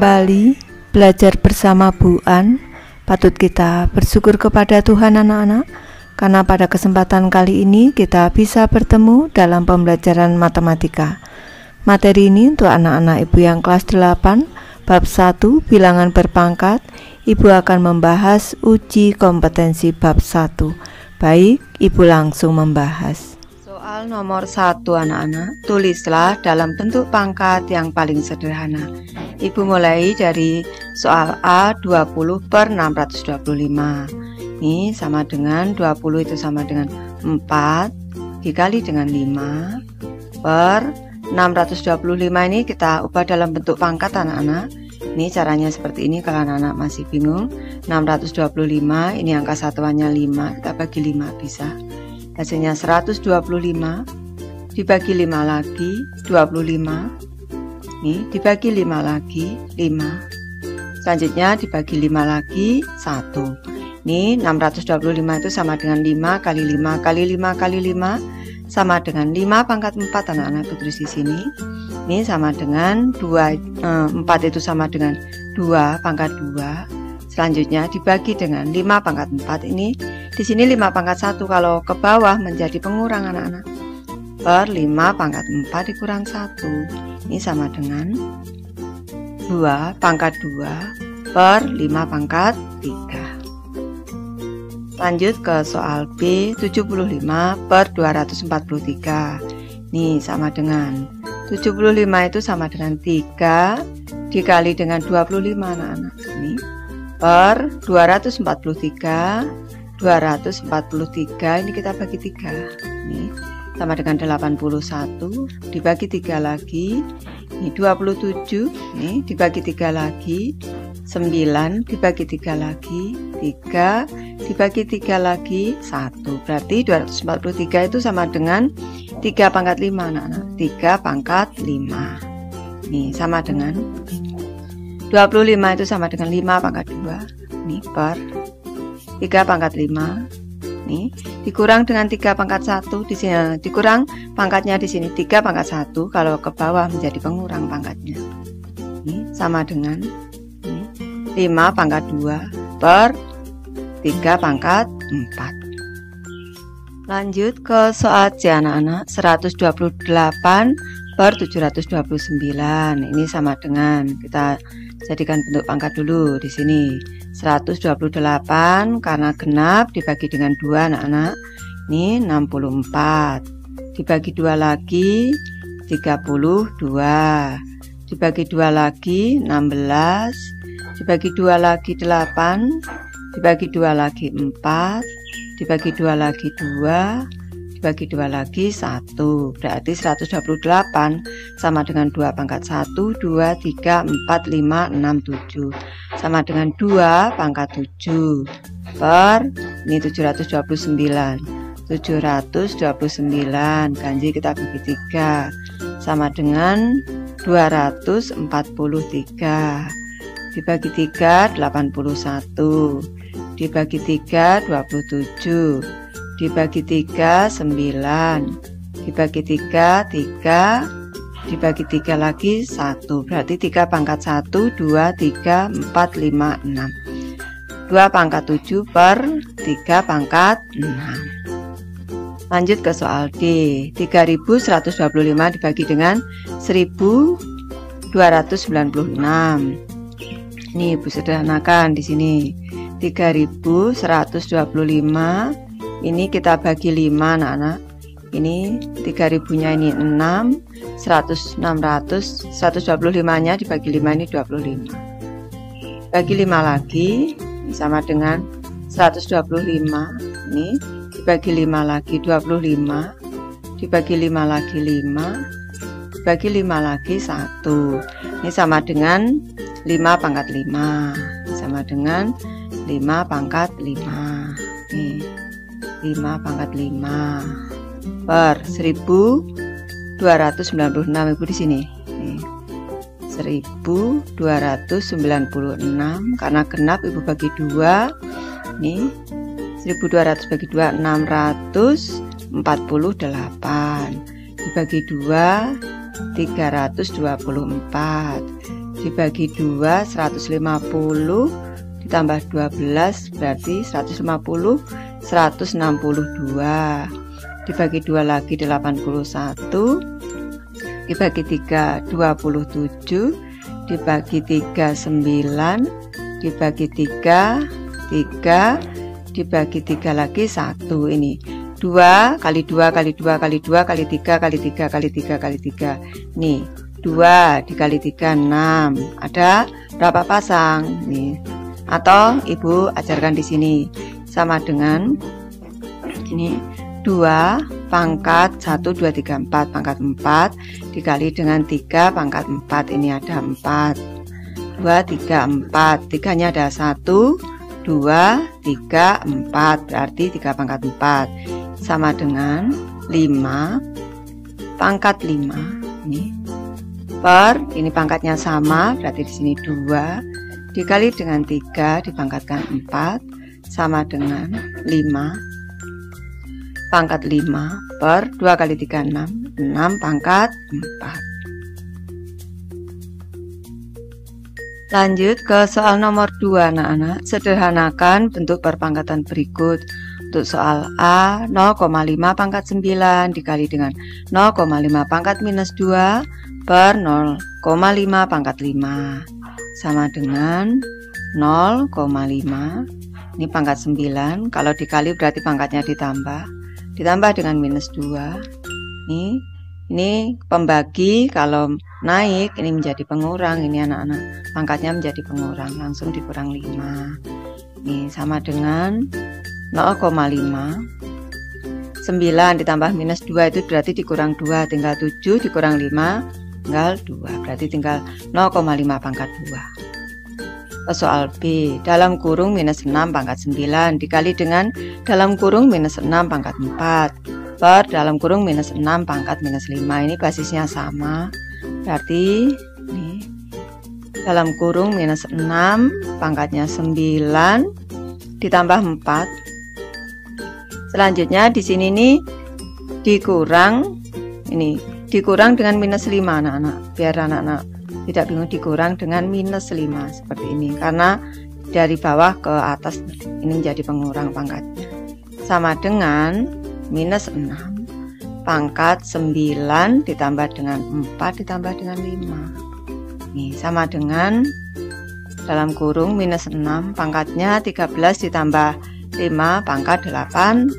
kembali belajar bersama Bu An. Patut kita bersyukur kepada Tuhan anak-anak, karena pada kesempatan kali ini kita bisa bertemu dalam pembelajaran matematika. Materi ini untuk anak-anak Ibu yang kelas 8, bab 1, bilangan berpangkat. Ibu akan membahas uji kompetensi bab 1. Baik, Ibu langsung membahas. Soal nomor 1 anak-anak, tulislah dalam bentuk pangkat yang paling sederhana. Ibu mulai dari soal A 20 per 625. Ini sama dengan 20 itu sama dengan 4 dikali dengan 5 per 625. Ini kita ubah dalam bentuk pangkat anak-anak. Ini caranya seperti ini kalau anak-anak masih bingung. 625 ini angka satuannya 5, kita bagi 5 bisa. Hasilnya 125 dibagi 5 lagi 25. Nih dibagi 5 lagi 5. Selanjutnya dibagi 5 lagi 1. Nih 625 itu sama dengan 5 kali 5 kali 5 kali 5 sama dengan 5 pangkat 4 anak-anak tulis di sini. Ini sama dengan 4 itu sama dengan 2 pangkat 2. Selanjutnya dibagi dengan 5 pangkat 4. Ini di sini 5 pangkat 1 kalau ke bawah menjadi pengurang anak-anak. Per 5 pangkat 4 dikurang 1. Ini sama dengan 2 pangkat 2 per 5 pangkat 3. Lanjut ke soal B 75 per 243. Nih sama dengan 75 itu sama dengan 3 dikali dengan 25 anak-anak. Ini per 243. 243 ini kita bagi 3. Ini sama dengan 81 dibagi 3 lagi. Ini 27. Ini dibagi 3 lagi. 9 dibagi 3 lagi. 3 dibagi 3 lagi 1. Berarti 243 itu sama dengan 3 pangkat 5 anak-anak. 3 pangkat 5. Ini sama dengan 25 itu sama dengan 5 pangkat 2. Ini per 3 pangkat 5. Nih, dikurang dengan 3 pangkat 1 di sini, dikurang pangkatnya di sini 3 pangkat 1, kalau ke bawah menjadi pengurang pangkatnya. Ini sama dengan 5 pangkat 2 per 3 pangkat 4. Lanjut ke soal C anak-anak, 128 per 729. Ini sama dengan, kita jadikan bentuk pangkat dulu di sini. 128 karena genap dibagi dengan 2 anak-anak. Ini 64. Dibagi 2 lagi 32. Dibagi 2 lagi 16. Dibagi 2 lagi 8. Dibagi 2 lagi 4. Dibagi 2 lagi 2. Dibagi 2 lagi 1. Berarti 128 sama dengan 2 pangkat 1, 2, 3, 4, 5, 6, 7. Sama dengan 2 pangkat 7 per ini 729. 729 ganji kita bagi 3 sama dengan 243. Dibagi 3 81. Dibagi 3 27. Dibagi 3 9. Dibagi 3 3. Dibagi 3 lagi 1. Berarti 3 pangkat 1, 2, 3, 4, 5, 6. 2 pangkat 7 per 3 pangkat 6. Lanjut ke soal D. 3125 dibagi dengan 1296. Ini Ibu sederhanakan di sini. 3125 ini kita bagi 5 anak-anak. Ini 3000-nya ini 6. 125-nya dibagi 5 ini 25. Bagi 5 lagi sama dengan 125. Ini dibagi 5 lagi 25. Dibagi 5 lagi 5. Dibagi 5 lagi 1. Ini sama dengan 5 pangkat 5. Sama dengan 5 pangkat 5. Nih 5 pangkat 5 per 1296 Ibu di sini. Nih, 1296 karena genap Ibu bagi 2. Nih 1200 bagi 2 648. Dibagi 2 324. dibagi 2 150 ditambah 12 berarti 150 162 dibagi 2 lagi 81 dibagi 3 27 dibagi 3 9 dibagi 3 3 dibagi 3 lagi 1. Ini 2 kali 2 kali 2 kali 2 kali 3 kali 3 kali 3 kali 3. Nih 2 dikali 3 6. Ada berapa pasang nih? Atau ibu ajarkan di sini sama dengan ini 2 pangkat 1 2 3 4 pangkat 4 dikali dengan 3 pangkat 4. Ini ada 4 2 3 4 3 nya ada 1 2 3 4 berarti 3 pangkat 4 sama dengan 5 pangkat 5 ini per ini pangkatnya sama berarti di sini 2 dikali dengan 3 dipangkatkan 4 sama dengan 5 pangkat 5 per 2 kali 3 6 6 pangkat 4. Lanjut ke soal nomor 2 anak-anak. Sederhanakan bentuk perpangkatan berikut. Untuk soal A 0,5 pangkat 9 dikali dengan 0,5 pangkat minus 2 per 0,5 pangkat 5 sama dengan 0,5. Ini pangkat 9, kalau dikali berarti pangkatnya ditambah dengan minus 2. Ini pembagi, kalau naik ini menjadi pengurang. Ini anak-anak pangkatnya menjadi pengurang, langsung dikurang 5. Ini sama dengan 0,5. 9 ditambah minus 2 itu berarti dikurang 2, tinggal 7 dikurang 5 tinggal 2, berarti tinggal 0,5 pangkat 2. Soal B, dalam kurung minus 6 pangkat 9 dikali dengan dalam kurung minus 6 pangkat 4 per dalam kurung minus 6 pangkat minus 5. Ini basisnya sama, berarti ini dalam kurung minus 6 pangkatnya 9 ditambah 4. Selanjutnya di sini nih dikurang, ini dikurang dengan minus 5 anak-anak, biar anak-anak tidak bingung. Dikurang dengan minus 5 seperti ini, karena dari bawah ke atas ini menjadi pengurang pangkatnya, sama dengan minus 6 pangkat 9 ditambah dengan 4 ditambah dengan 5. Ini sama dengan dalam kurung minus 6 pangkatnya 13 ditambah 5 pangkat 18.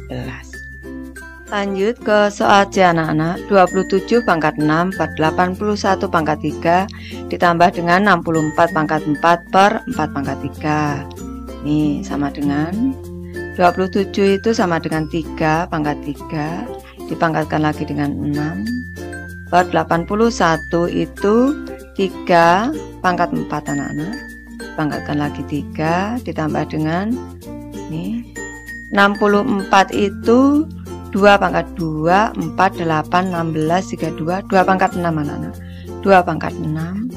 Lanjut ke soal C anak-anak. 27 pangkat 6 per 81 pangkat 3 ditambah dengan 64 pangkat 4 per 4 pangkat 3. Ini sama dengan 27 itu sama dengan 3 pangkat 3 dipangkatkan lagi dengan 6 per 81 itu 3 pangkat 4 anak-anak, dipangkatkan lagi 3 ditambah dengan ini 64 itu 2 pangkat 2 4 8 16 32 2 pangkat 6 anak-anak, 2 pangkat 6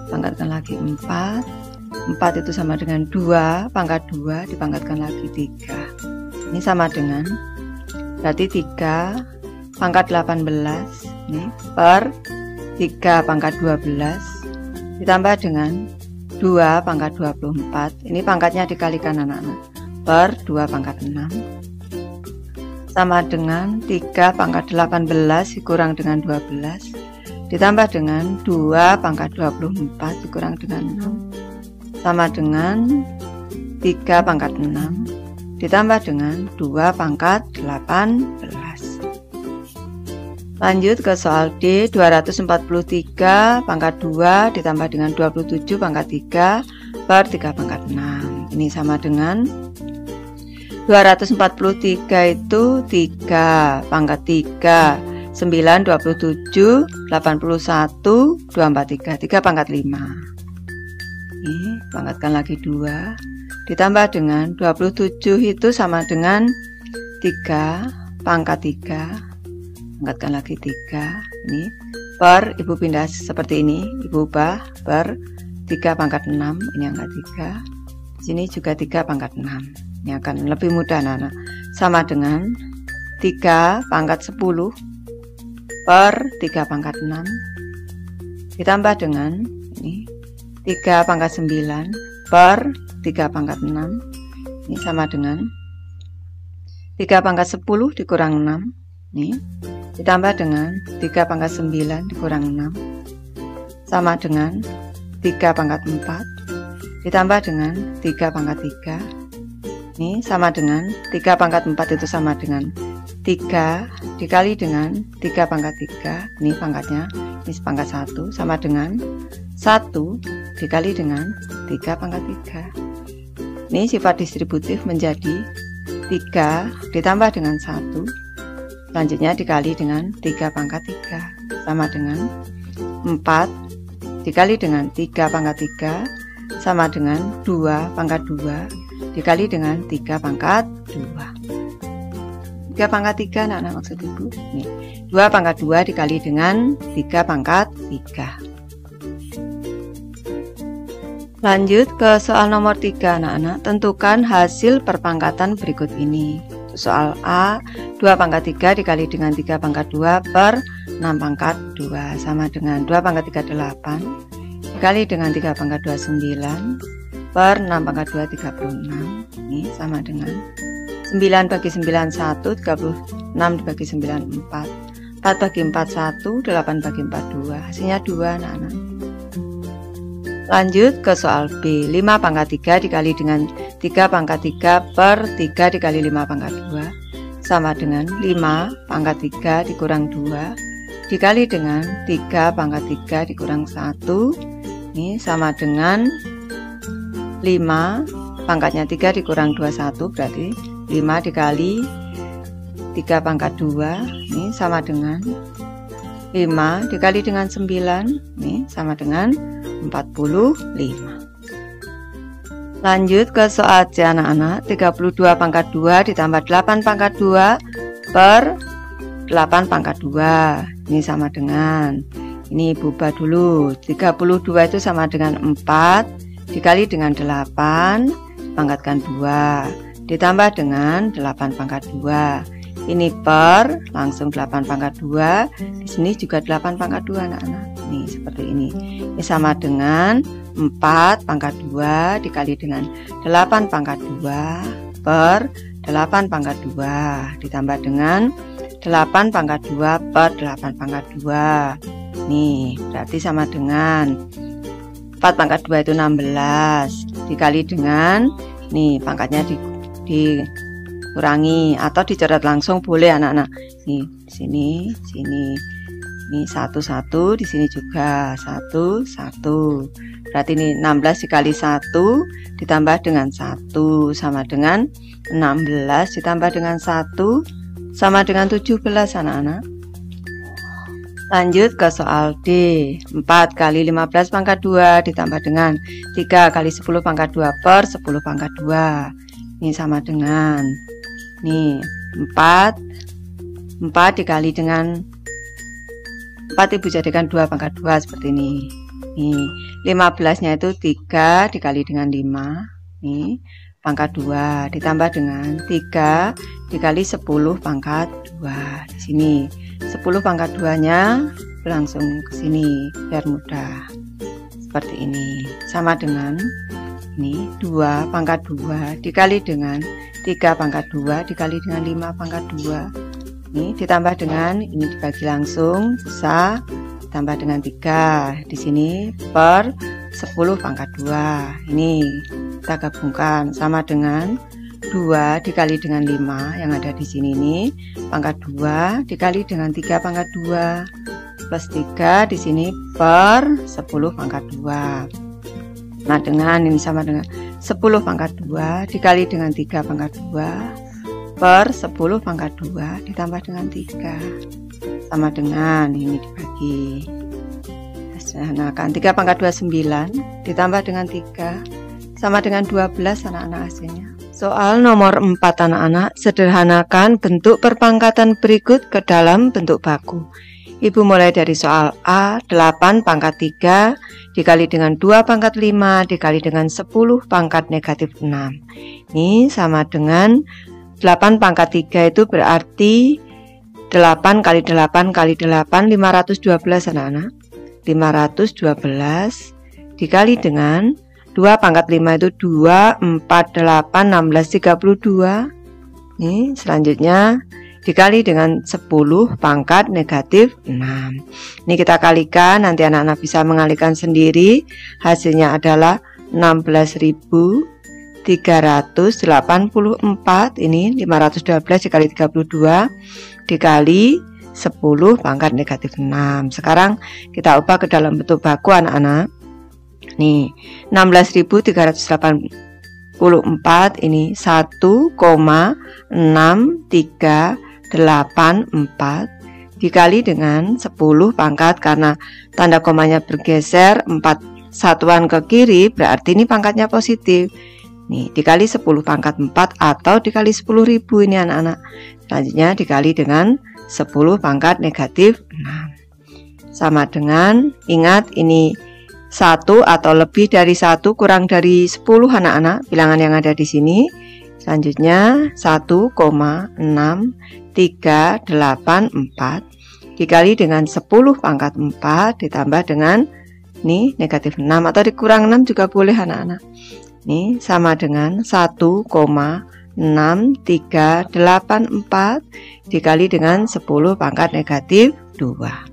pangkatkan lagi 4 itu sama dengan 2 pangkat 2 dipangkatkan lagi 3. Ini sama dengan berarti 3 pangkat 18 ini per 3 pangkat 12 ditambah dengan 2 pangkat 24. Ini pangkatnya dikalikan anak-anak per 2 pangkat 6 sama dengan 3 pangkat 18 dikurang dengan 12 ditambah dengan 2 pangkat 24 dikurang dengan 6 sama dengan 3 pangkat 6 ditambah dengan 2 pangkat 18. Lanjut ke soal D. 243 pangkat 2 ditambah dengan 27 pangkat 3 per 3 pangkat 6. Ini sama dengan 243 itu 3 pangkat 3 9 27 81 243 3 pangkat 5. Ini pangkatkan lagi 2 ditambah dengan 27 itu sama dengan 3 pangkat 3, pangkatkan lagi 3. Ini per ibu pindah seperti ini, ibu ubah per 3 pangkat 6, ini angka 3, sini juga 3 pangkat 6. Ini akan lebih mudah anak-anak, sama dengan 3 pangkat 10 per 3 pangkat 6 ditambah dengan ini 3 pangkat 9 per 3 pangkat 6. Ini sama dengan 3 pangkat 10 dikurang 6. Nih, ditambah dengan 3 pangkat 9 dikurang 6. Sama dengan 3 pangkat 4. Ditambah dengan 3 pangkat 3. Ini sama dengan 3 pangkat 4 itu sama dengan 3 dikali dengan 3 pangkat 3. Ini pangkatnya, ini pangkat 1 sama dengan 1 dikali dengan 3 pangkat 3. Ini sifat distributif menjadi 3 ditambah dengan 1. Selanjutnya dikali dengan 3 pangkat 3 sama dengan 4 dikali dengan 3 pangkat 3 sama dengan 2 pangkat 2 dikali dengan 3 pangkat 2. 3 pangkat 3 anak-anak maksud ibu. Nih, 2 pangkat 2 dikali dengan 3 pangkat 3. Lanjut ke soal nomor 3 anak-anak. Tentukan hasil perpangkatan berikut ini. Soal A, 2 pangkat 3 dikali dengan 3 pangkat 2 per 6 pangkat 2 sama dengan 2 pangkat 3 8 dikali dengan 3 pangkat 2 9 per 6 pangkat 2 36. Ini sama dengan 9 bagi 9 1, 36 dibagi 9 4, 4 bagi 4 1, 8 bagi 4 2, hasilnya 2 anak-anak. Lanjut ke soal B, 5 pangkat 3 dikali dengan 3 pangkat 3 per 3 dikali 5 pangkat 2 sama dengan 5 pangkat 3 dikurang 2 dikali dengan 3 pangkat 3 dikurang 1. Ini sama dengan 5 pangkatnya 3 dikurang 21 berarti 5 dikali 3 pangkat 2 ini sama dengan 5 dikali dengan 9 ini sama dengan 45. Lanjut ke soal C anak-anak. 32 pangkat 2 ditambah 8 pangkat 2 per 8 pangkat 2 ini sama dengan, ini ubah dulu, 32 itu sama dengan 4 dikali dengan 8 pangkatkan 2 ditambah dengan 8 pangkat 2. Ini per langsung 8 pangkat 2. Di sini juga 8 pangkat 2 anak-anak. Nih seperti ini. Ini sama dengan 4 pangkat 2 dikali dengan 8 pangkat 2 per 8 pangkat 2 ditambah dengan 8 pangkat 2 per 8 pangkat 2. Nih berarti sama dengan 4 pangkat 2 itu 16 dikali dengan, nih pangkatnya dikurangi atau dicoret langsung boleh anak-anak. Nih sini ini 1 1, di sini juga 1 1. Berarti ini 16 dikali 1 ditambah dengan 1 sama dengan 16 ditambah dengan 1 sama dengan 17 anak-anak. Lanjut ke soal D. 4 kali 15 pangkat 2 ditambah dengan 3 kali 10 pangkat 2 per 10 pangkat 2. Ini sama dengan, nih 4 dikali dengan 4 ibu jadikan 2 pangkat 2 seperti ini. Nih 15 nya itu 3 dikali dengan 5 nih pangkat 2 ditambah dengan 3 dikali 10 pangkat 2. Di sini 10 pangkat 2 nya langsung ke sini biar mudah. Seperti ini. Sama dengan ini 2 pangkat 2 dikali dengan 3 pangkat 2 dikali dengan 5 pangkat 2. Ini ditambah dengan, ini dibagi langsung bisa ditambah dengan 3 di sini per 10 pangkat 2. Ini kita gabungkan sama dengan 2 dikali dengan 5 yang ada di sini nih pangkat 2 dikali dengan 3 pangkat 2 plus 3 di sini per 10 pangkat 2. Nah dengan ini sama dengan 10 pangkat 2 dikali dengan 3 pangkat 2 per 10 pangkat 2 ditambah dengan 3 sama dengan ini dibagi. Nah kan 3 pangkat 2 9 ditambah dengan 3 sama dengan 12 anak-anak hasilnya. Soal nomor 4 anak-anak, sederhanakan bentuk perpangkatan berikut ke dalam bentuk baku. Ibu mulai dari soal A, 8 pangkat 3 dikali dengan 2 pangkat 5 dikali dengan 10 pangkat negatif 6. Ini sama dengan 8 pangkat 3 itu berarti 8 kali 8 kali 8 512 anak-anak. 512 dikali dengan 2 pangkat 5 itu 2, 4, 8, 16, 32. Nih, selanjutnya dikali dengan 10 pangkat negatif 6. Ini kita kalikan, nanti anak-anak bisa mengalikan sendiri. Hasilnya adalah 16.384. Ini 512 dikali 32 dikali 10 pangkat negatif 6. Sekarang kita ubah ke dalam bentuk baku anak-anak. Nih, 16.384 ini 1,6384 dikali dengan 10 pangkat, karena tanda komanya bergeser 4 satuan ke kiri, berarti ini pangkatnya positif. Nih, dikali 10 pangkat 4 atau dikali 10.000 ini anak-anak. Selanjutnya dikali dengan 10 pangkat negatif 6. Sama dengan, ingat ini 1 atau lebih dari 1 kurang dari 10 anak-anak, bilangan yang ada di sini. Selanjutnya 1,6384 dikali dengan 10 pangkat 4 ditambah dengan ini negatif 6 atau dikurang 6 juga boleh anak-anak. Ini sama dengan 1,6384 dikali dengan 10 pangkat negatif 2.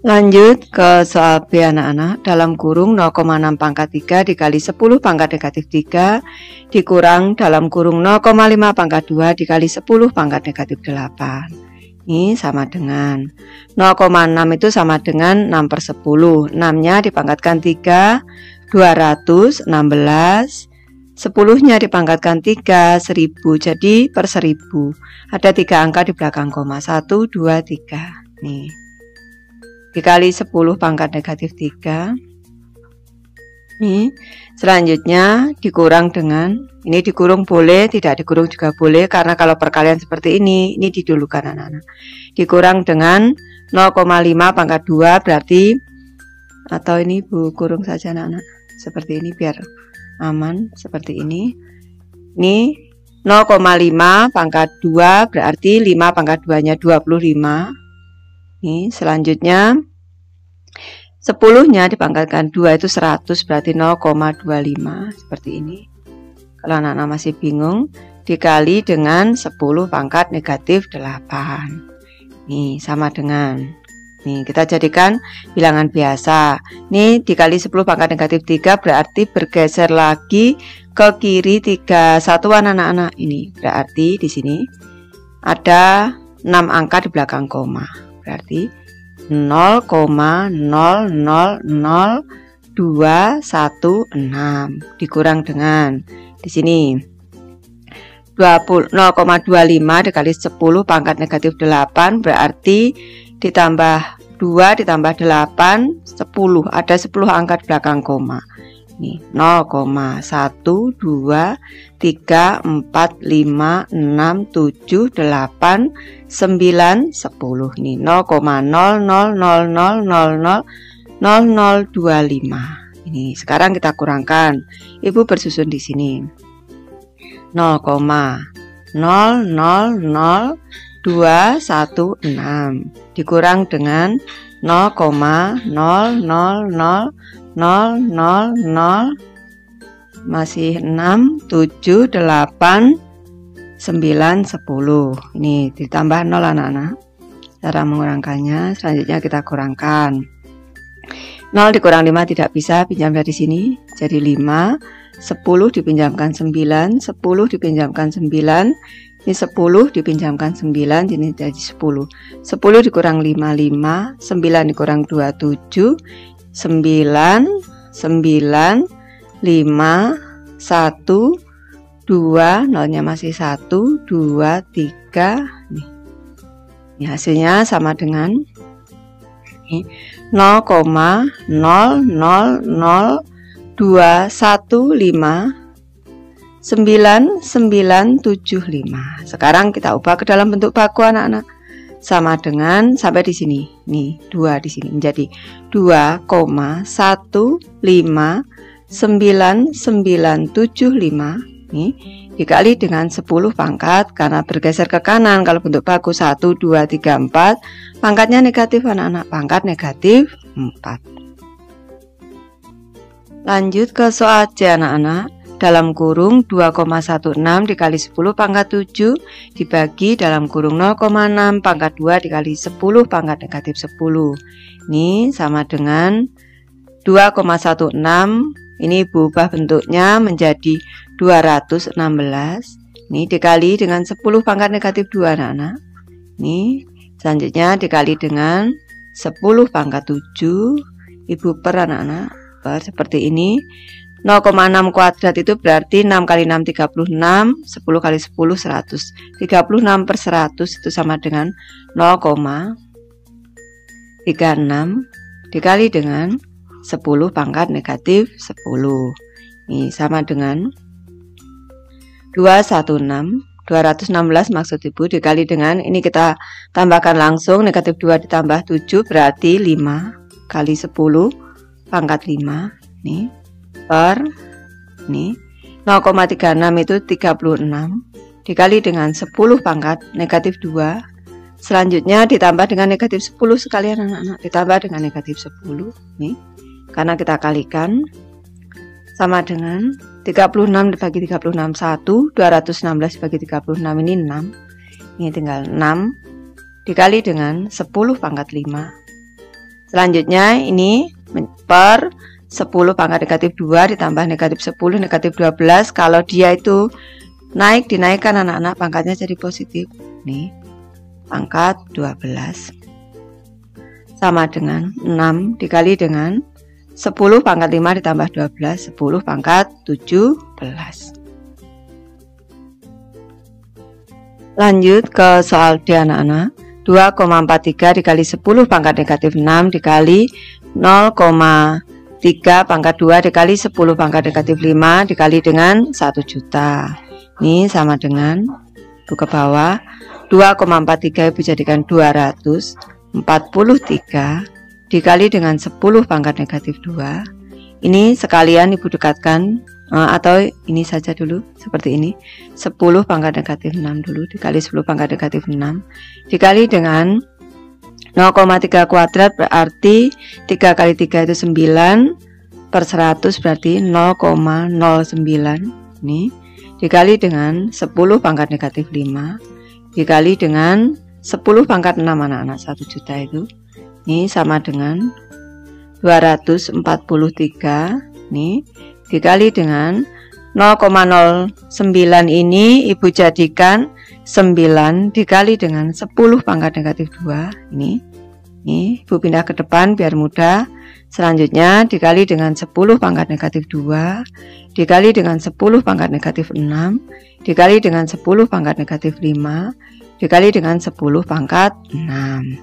Lanjut ke soal B anak-anak. Dalam kurung 0,6 pangkat 3 dikali 10 pangkat negatif 3 dikurang dalam kurung 0,5 pangkat 2 dikali 10 pangkat negatif 8. Ini sama dengan 0,6 itu sama dengan 6 per 10. 6 nya dipangkatkan 3, 216. 10 nya dipangkatkan 3, 1000. Jadi per 1000 ada 3 angka di belakang koma, 1, 2, 3. Nih, dikali 10 pangkat negatif 3. Nih, selanjutnya dikurang dengan, ini dikurung boleh, tidak dikurung juga boleh, karena kalau perkalian seperti ini didulukan anak-anak. Dikurang dengan 0,5 pangkat 2 berarti, atau ini Bu kurung saja anak-anak, seperti ini biar aman, seperti ini. Ini 0,5 pangkat 2 berarti 5 pangkat 2 nya 25. Ini selanjutnya 10 nya dipangkatkan 2 itu 100 berarti 0,25 seperti ini. Kalau anak-anak masih bingung, dikali dengan 10 pangkat negatif 8. Nih sama dengan, nih kita jadikan bilangan biasa. Nih dikali 10 pangkat negatif 3 berarti bergeser lagi ke kiri 3 satuan anak-anak. Ini berarti di sini ada 6 angka di belakang koma. Berarti 0,000216 dikurang dengan di sini 0,25 dikali 10 pangkat negatif 8 berarti ditambah 2 ditambah 8 10, ada 10 angka di belakang koma. Nih 0,12345678910. Nih 0,0000000025. Ini sekarang kita kurangkan. Ibu bersusun di sini 0,000216 dikurang dengan 0,000000 masih 6, 7, 8, 9, 10. Ini ditambah 0 anak-anak. Cara mengurangkannya selanjutnya kita kurangkan. 0 dikurang 5 tidak bisa, pinjam dari sini. Jadi 5, 10 dipinjamkan 9, 10 dipinjamkan 9. Ini 10 dipinjamkan 9, ini jadi 10. 10 dikurang 5, 5. 9 dikurang 2, 7. 9, 9, 5, 1, 2, nolnya masih 1, 2, 3. Nih. Ini hasilnya sama dengan 0,002159975. Sekarang kita ubah ke dalam bentuk baku anak-anak. Sama dengan sampai di sini. Nih, 2 di sini menjadi 2,1599975. Nih, dikali dengan 10 pangkat karena bergeser ke kanan. Kalau bentuk baku 1 2 3 4, pangkatnya negatif anak-anak, pangkat negatif Lanjut ke soal C anak-anak. Dalam kurung 2,16 dikali 10 pangkat 7 dibagi dalam kurung 0,6 pangkat 2 dikali 10 pangkat negatif 10. Ini sama dengan 2,16. Ini berubah bentuknya menjadi 216. Ini dikali dengan 10 pangkat negatif 2 anak-anak. Ini selanjutnya dikali dengan 10 pangkat 7. Ibu per anak-anak seperti ini. 0,6 kuadrat itu berarti 6 kali 6 36, 10 kali 10 100. 36 per 100 itu sama dengan 0,36 dikali dengan 10 pangkat negatif 10. Ini sama dengan 216 maksud ibu dikali dengan, ini kita tambahkan langsung, negatif 2 ditambah 7 berarti 5 kali 10 pangkat 5 nih per nih 0,36 itu 36 dikali dengan 10 pangkat negatif 2. Selanjutnya ditambah dengan negatif 10 sekalian anak-anak, ditambah dengan negatif 10 nih, karena kita kalikan sama dengan 36 dibagi 36 1, 216 dibagi 36 ini 6. Ini tinggal 6 dikali dengan 10 pangkat 5. Selanjutnya ini per 10 pangkat negatif 2 ditambah negatif 10 negatif 12. Kalau dia itu dinaikkan anak-anak, pangkatnya jadi positif. Nih, pangkat 12 sama dengan 6 dikali dengan 10 pangkat 5 ditambah 12, 10 pangkat 17. Lanjut ke soal D anak-anak. 2,43 dikali 10 pangkat negatif 6 dikali 0,3 pangkat 2 dikali 10 pangkat negatif 5 dikali dengan 1 juta. Ini sama dengan, ke bawah, 2,43 ibu jadikan 243 dikali dengan 10 pangkat negatif 2. Ini sekalian ibu dekatkan, atau ini saja dulu seperti ini, 10 pangkat negatif 6 dulu dikali 10 pangkat negatif 6 dikali dengan 0,3 kuadrat berarti 3 kali 3 itu 9 per 100 berarti 0,09. Ini dikali dengan 10 pangkat negatif 5 dikali dengan 10 pangkat 6 anak-anak, 1 juta itu. Ini sama dengan 243 nih dikali dengan 0,09. Ini ibu jadikan 9 dikali dengan 10 pangkat negatif 2. Ini ibu pindah ke depan biar mudah. Selanjutnya dikali dengan 10 pangkat negatif 2 dikali dengan 10 pangkat negatif 6 dikali dengan 10 pangkat negatif 5 dikali dengan 10 pangkat 6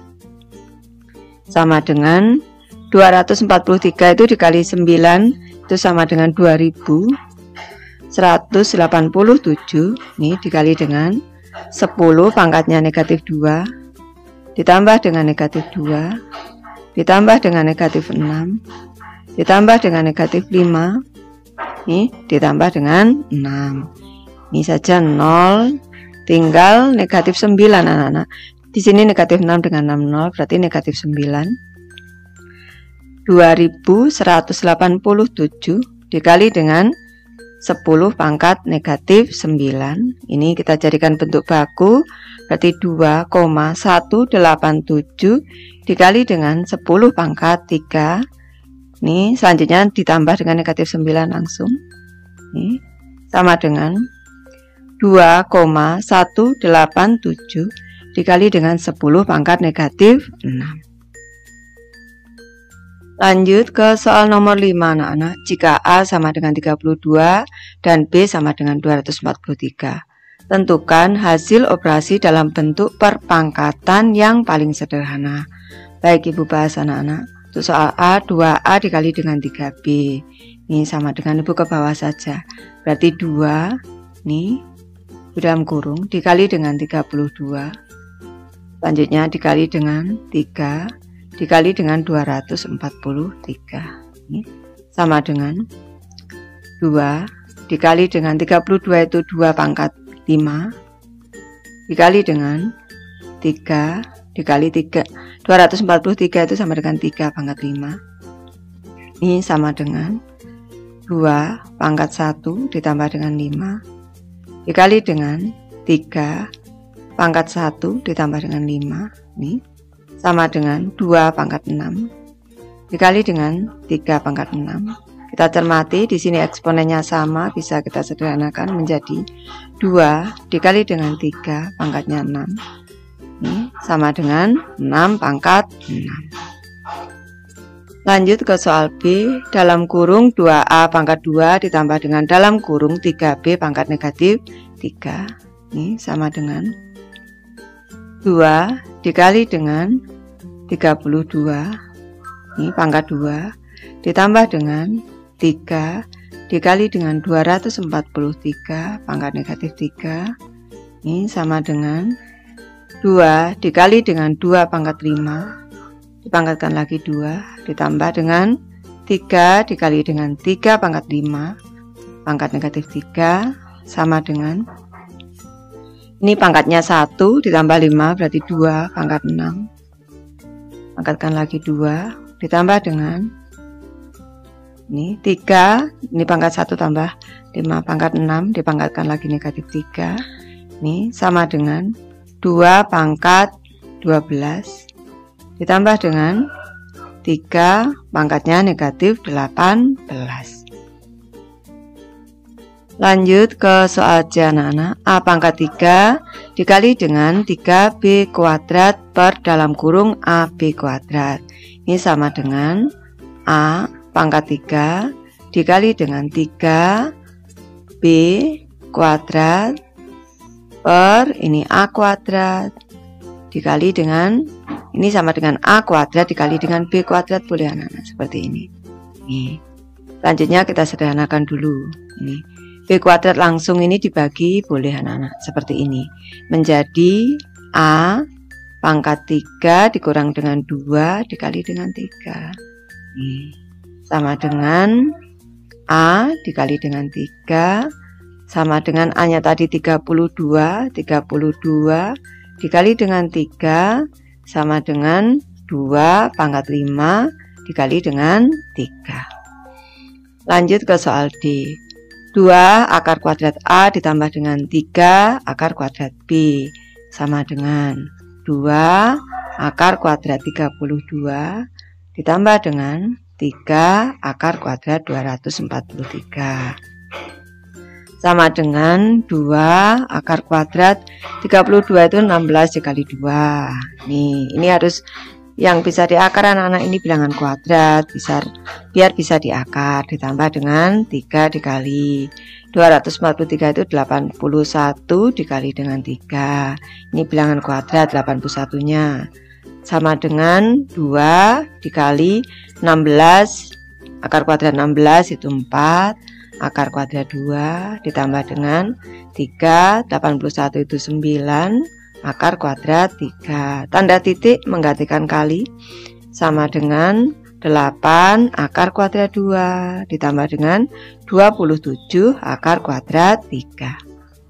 sama dengan 243 itu dikali 9 itu sama dengan 2187. Ini dikali dengan 10 pangkatnya negatif 2 ditambah dengan negatif 2 ditambah dengan negatif 6 ditambah dengan negatif 5 ini ditambah dengan 6. Ini saja 0, tinggal negatif 9 anak-anak. Di sini negatif 6 dengan 6 0 berarti negatif 9. 2187 dikali dengan 10 pangkat negatif 9. Ini kita jadikan bentuk baku berarti 2,187 dikali dengan 10 pangkat 3. Ini selanjutnya ditambah dengan negatif 9 langsung. Ini sama dengan 2,187 dikali dengan 10 pangkat negatif 6. Lanjut ke soal nomor 5 anak-anak. Jika A sama dengan 32 dan B sama dengan 243, tentukan hasil operasi dalam bentuk perpangkatan yang paling sederhana. Baik ibu bahas anak-anak. Untuk soal A, 2A dikali dengan 3B. Ini sama dengan ibu ke bawah saja. Berarti 2 nih dalam kurung dikali dengan 32. Selanjutnya dikali dengan 3 dikali dengan 243. Ini sama dengan 2 dikali dengan 32 itu 2 pangkat 5 dikali dengan 3 dikali 3. 243 itu sama dengan 3 pangkat 5. Ini sama dengan 2 pangkat 1 ditambah dengan 5 dikali dengan 3 pangkat 1 ditambah dengan 5. Ini sama dengan 2 pangkat 6 dikali dengan 3 pangkat 6. Kita cermati, di sini eksponennya sama, bisa kita sederhanakan menjadi 2 dikali dengan 3 pangkatnya 6. Ini sama dengan 6 pangkat 6. Lanjut ke soal B, dalam kurung 2A pangkat 2 ditambah dengan dalam kurung 3B pangkat negatif 3. Ini sama dengan 2 dikali dengan 32. Ini pangkat 2 ditambah dengan 3 dikali dengan 243 pangkat negatif 3. Ini sama dengan 2 dikali dengan 2 pangkat 5 dipangkatkan lagi 2 ditambah dengan 3 dikali dengan 3 pangkat 5 pangkat negatif 3 sama dengan, ini pangkatnya 1 ditambah 5 berarti 2 pangkat 6. Pangkatkan lagi 2 ditambah dengan ini 3, ini pangkat 1 tambah 5 pangkat 6 dipangkatkan lagi negatif 3. Ini sama dengan 2 pangkat 12 ditambah dengan 3 pangkatnya negatif 18. Lanjut ke soal C anak-anak. A pangkat 3 dikali dengan 3B kuadrat per dalam kurung AB kuadrat. Ini sama dengan A pangkat 3 dikali dengan 3B kuadrat per ini A kuadrat dikali dengan ini sama dengan A kuadrat dikali dengan B kuadrat, boleh anak-anak seperti ini. Nih. Selanjutnya kita sederhanakan dulu. Ini B kuadrat langsung ini dibagi, boleh anak-anak seperti ini. Menjadi A pangkat 3 dikurang dengan 2 dikali dengan 3. Nih. Sama dengan A dikali dengan 3 sama dengan A nya tadi 32 dikali dengan 3 sama dengan 2 pangkat 5 dikali dengan 3. Lanjut ke soal D. 2 akar kuadrat A ditambah dengan 3 akar kuadrat B sama dengan 2 akar kuadrat 32 ditambah dengan 3 akar kuadrat 243 sama dengan 2 akar kuadrat 32 itu 16 dikali 2. Nih, ini harus yang bisa diakar anak-anak ini bilangan kuadrat, biar bisa diakar, ditambah dengan 3 dikali 243 itu 81 dikali dengan 3. Ini bilangan kuadrat 81 nya sama dengan 2 dikali 16 akar kuadrat 16 itu 4 akar kuadrat 2 ditambah dengan 3 81 itu 9 akar kuadrat 3. Tanda titik menggantikan kali sama dengan 8 akar kuadrat 2 ditambah dengan 27 akar kuadrat 3.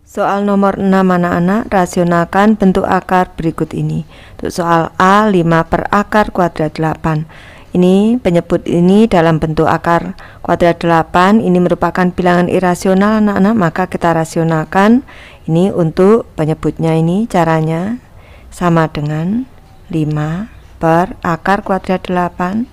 Soal nomor 6 anak-anak, rasionalkan bentuk akar berikut ini. Untuk soal A 5 per akar kuadrat 8. Ini penyebut ini dalam bentuk akar kuadrat 8. Ini merupakan bilangan irasional anak-anak, maka kita rasionalkan. Ini untuk penyebutnya, ini caranya sama dengan 5 per akar kuadrat 8.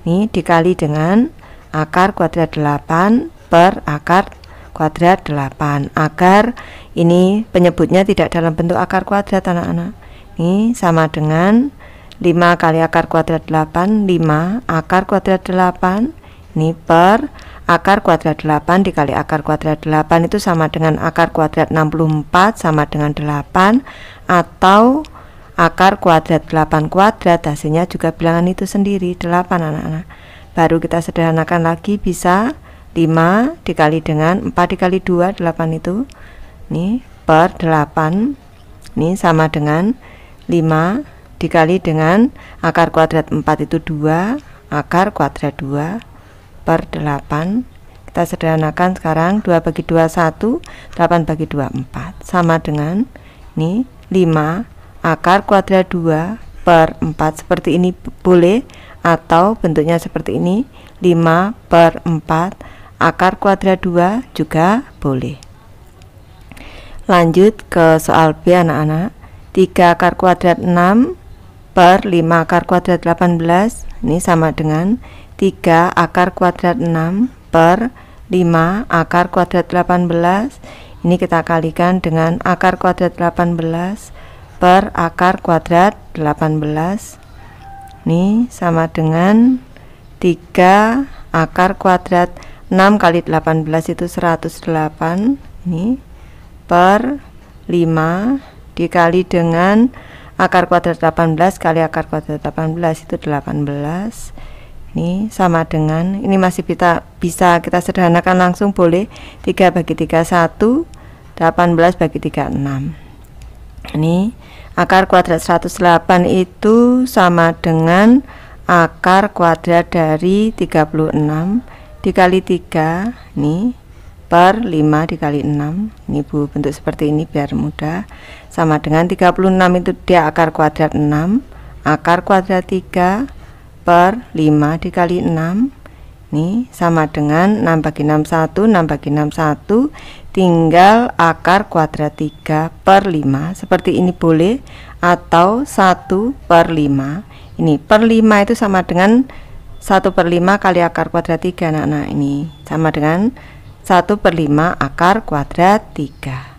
Ini dikali dengan akar kuadrat 8 per akar kuadrat 8, agar ini penyebutnya tidak dalam bentuk akar kuadrat anak-anak. Ini sama dengan 5 kali akar kuadrat 8, 5 akar kuadrat 8 ini per akar kuadrat 8 dikali akar kuadrat 8 itu sama dengan akar kuadrat 64 sama dengan 8, atau akar kuadrat 8 kuadrat hasilnya juga bilangan itu sendiri 8 anak-anak. Baru kita sederhanakan lagi, bisa 5 dikali dengan 4 dikali 2 8 itu ini per 8 ini sama dengan 5 dikali dengan akar kuadrat 4 itu 2 akar kuadrat 2 per 8. Kita sederhanakan sekarang, 2 bagi 2 1, 8 bagi 2 4 sama dengan ini 5 akar kuadrat 2 per 4 seperti ini boleh, atau bentuknya seperti ini 5 per 4 akar kuadrat 2 juga boleh. Lanjut ke soal B anak-anak. 3 akar kuadrat 6 per 5 akar kuadrat 18 ini sama dengan 3 akar kuadrat 6 per 5 akar kuadrat 18. Ini kita kalikan dengan akar kuadrat 18 per akar kuadrat 18. Ini sama dengan 3 akar kuadrat 6 kali 18 itu 108 ini per 5 dikali dengan akar kuadrat 18 kali akar kuadrat 18 itu 18. Ini sama dengan, ini masih bisa kita sederhanakan langsung boleh, 3 bagi 3 1, 18 bagi 3 6. Ini akar kuadrat 108 itu sama dengan akar kuadrat dari 36 dikali 3 ini per 5 dikali 6. Ini Bu, bentuk seperti ini biar mudah. Sama dengan 36 itu dia akar kuadrat 6, akar kuadrat 3 per 5 dikali 6. Ini sama dengan 6 bagi 6 1, 6 bagi 6 1, tinggal akar kuadrat 3 per 5 seperti ini boleh, atau 1 per 5. Ini per 5 itu sama dengan 1 per 5 kali akar kuadrat 3 anak-anak. Ini sama dengan 1 per 5 akar kuadrat 3.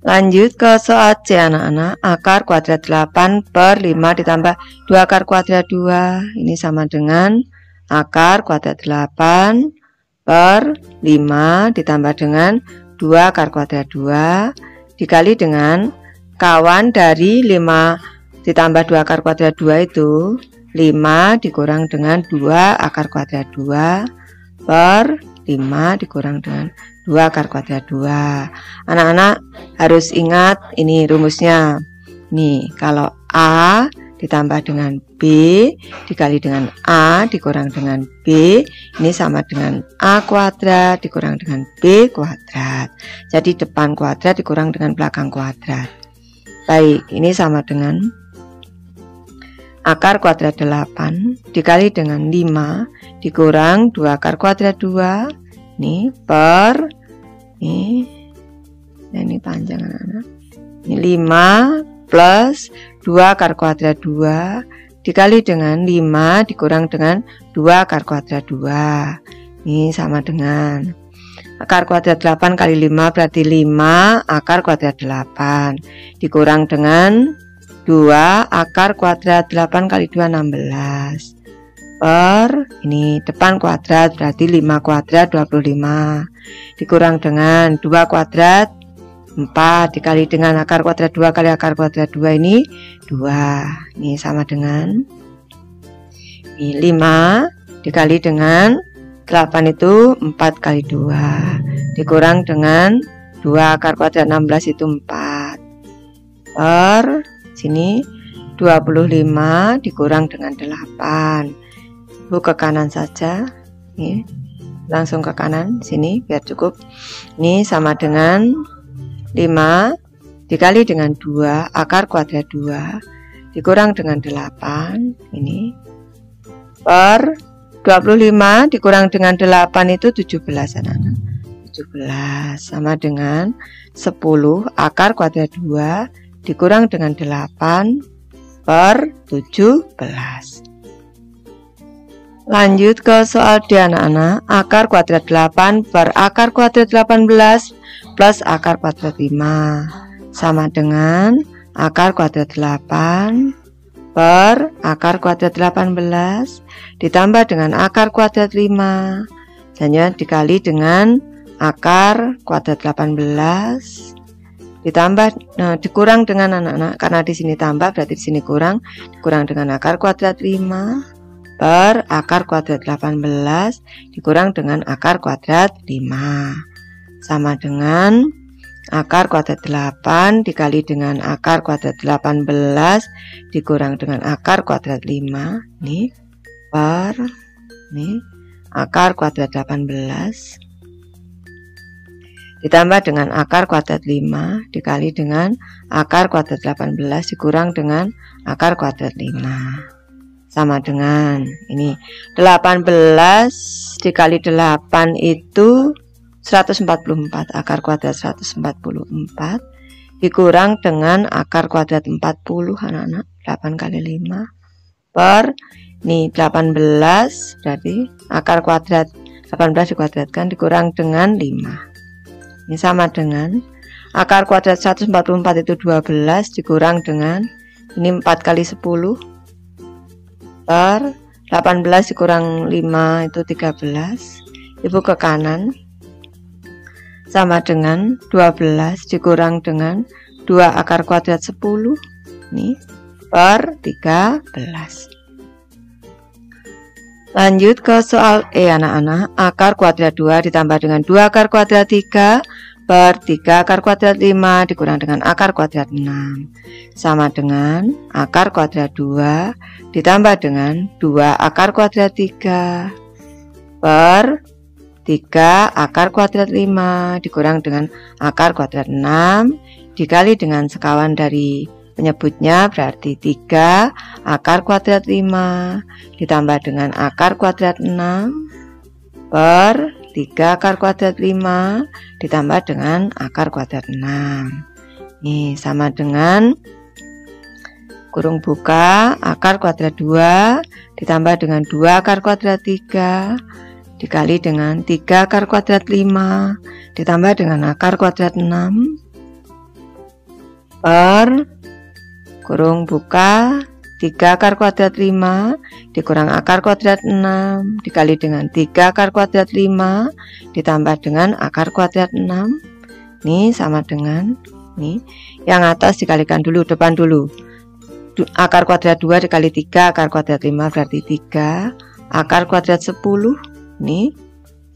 Lanjut ke soal C anak-anak. Akar kuadrat 8 per 5 ditambah 2 akar kuadrat 2. Ini sama dengan akar kuadrat 8 per 5 ditambah dengan 2 akar kuadrat 2 dikali dengan kawan dari 5 ditambah 2 akar kuadrat 2 itu 5 dikurang dengan 2 akar kuadrat 2 per 5 dikurang dengan 2 akar kuadrat 2. Anak-anak harus ingat ini rumusnya. Nih, kalau A ditambah dengan B dikali dengan A dikurang dengan B, ini sama dengan A kuadrat dikurang dengan B kuadrat. Jadi depan kuadrat dikurang dengan belakang kuadrat. Baik, ini sama dengan akar kuadrat 8 dikali dengan 5 dikurang 2 akar kuadrat 2 ini per ini panjang anak-anak. Ini 5 plus 2 akar kuadrat 2 dikali dengan 5 dikurang dengan 2 akar kuadrat 2. Ini sama dengan akar kuadrat 8 kali 5 berarti 5 akar kuadrat 8 dikurang dengan 2 akar kuadrat 8 kali 2 16 per ini depan kuadrat berarti 5 kuadrat 25 dikurang dengan 2 kuadrat 4 dikali dengan akar kuadrat 2 kali akar kuadrat 2 ini 2. Ini sama dengan ini 5 dikali dengan 8 itu 4 kali 2 dikurang dengan 2 akar kuadrat 16 itu 4 per sini 25 dikurang dengan 8. Bu ke kanan saja, nih, langsung ke kanan sini biar cukup. Ini sama dengan 5 dikali dengan 2 akar kuadrat 2 dikurang dengan 8 ini per 25 dikurang dengan 8 itu 17 anak-anak. 17 sama dengan 10 akar kuadrat 2 dikurang dengan 8 per 17. Lanjut ke soal D anak-anak. Akar kuadrat 8 per akar kuadrat 18 plus akar kuadrat 5 sama dengan akar kuadrat 8 per akar kuadrat 18 ditambah dengan akar kuadrat 5 hanya dikali dengan akar kuadrat 18 ditambah dikurang dengan anak-anak, karena di sini tambah berarti di sini kurang dengan akar kuadrat 5 per akar kuadrat 18 dikurang dengan akar kuadrat 5 sama dengan akar kuadrat 8 dikali dengan akar kuadrat 18 dikurang dengan akar kuadrat 5 nih per nih akar kuadrat 18 ditambah dengan akar kuadrat 5 dikali dengan akar kuadrat 18 dikurang dengan akar kuadrat 5 sama dengan ini 18 dikali 8 itu 144, akar kuadrat 144 dikurang dengan akar kuadrat 40 anak-anak, 8 kali 5 per ini 18 berarti akar kuadrat 18 dikuadratkan dikurang dengan 5. Ini sama dengan akar kuadrat 144 itu 12 dikurang dengan ini 4 kali 10 per 18 dikurang 5 itu 13. Ibu ke kanan sama dengan 12 dikurang dengan 2 akar kuadrat 10 ini per 13. Lanjut ke soal E anak-anak. Akar kuadrat 2 ditambah dengan 2 akar kuadrat 3 per 3 akar kuadrat 5 dikurang dengan akar kuadrat 6 sama dengan akar kuadrat 2 ditambah dengan 2 akar kuadrat 3 per 3 akar kuadrat 5 dikurang dengan akar kuadrat 6 dikali dengan sekawan dari penyebutnya berarti 3 akar kuadrat 5 ditambah dengan akar kuadrat 6 per 3 akar kuadrat 5 ditambah dengan akar kuadrat 6. Ini sama dengan kurung buka akar kuadrat 2 ditambah dengan 2 akar kuadrat 3 dikali dengan 3 akar kuadrat 5 ditambah dengan akar kuadrat 6 per kurung buka 3 akar kuadrat 5 dikurang akar kuadrat 6 dikali dengan 3 akar kuadrat 5 ditambah dengan akar kuadrat 6. Ini sama dengan ini yang atas dikalikan dulu depan dulu. Akar kuadrat 2 dikali 3 akar kuadrat 5 berarti 3 akar kuadrat 10. Ini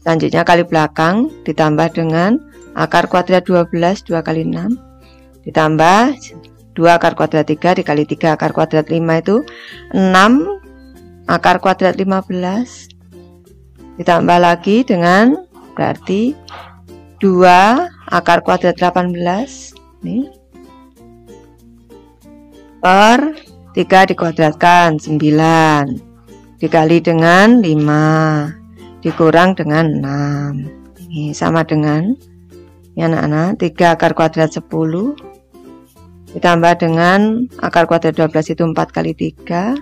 selanjutnya kali belakang ditambah dengan akar kuadrat 12 2 kali 6 ditambah 2 akar kuadrat 3 dikali 3 akar kuadrat 5 itu 6 akar kuadrat 15 ditambah lagi dengan berarti 2 akar kuadrat 18 nih per 3 dikuadratkan 9 dikali dengan 5 dikurang dengan 6. Ini sama dengan ya anak-anak 3 akar kuadrat 10 ditambah dengan akar kuadrat 12 itu 4 kali 3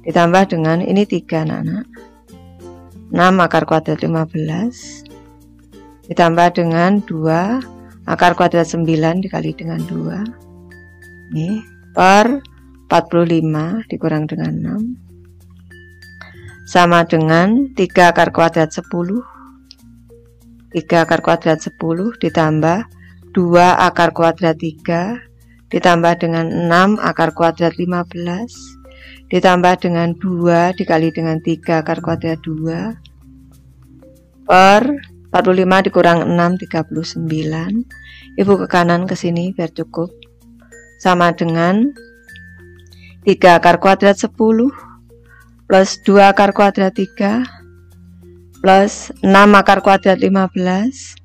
ditambah dengan ini 3 anak-anak 6 akar kuadrat 15 ditambah dengan 2 akar kuadrat 9 dikali dengan 2 ini per 45 dikurang dengan 6 sama dengan 3 akar kuadrat 10 3 akar kuadrat 10 ditambah 2 akar kuadrat 3 ditambah dengan 6 akar kuadrat 15 ditambah dengan 2 dikali dengan 3 akar kuadrat 2 per 45 dikurang 6 39. Ibu ke kanan ke sini biar cukup sama dengan 3 akar kuadrat 10 plus 2 akar kuadrat 3 plus 6 akar kuadrat 15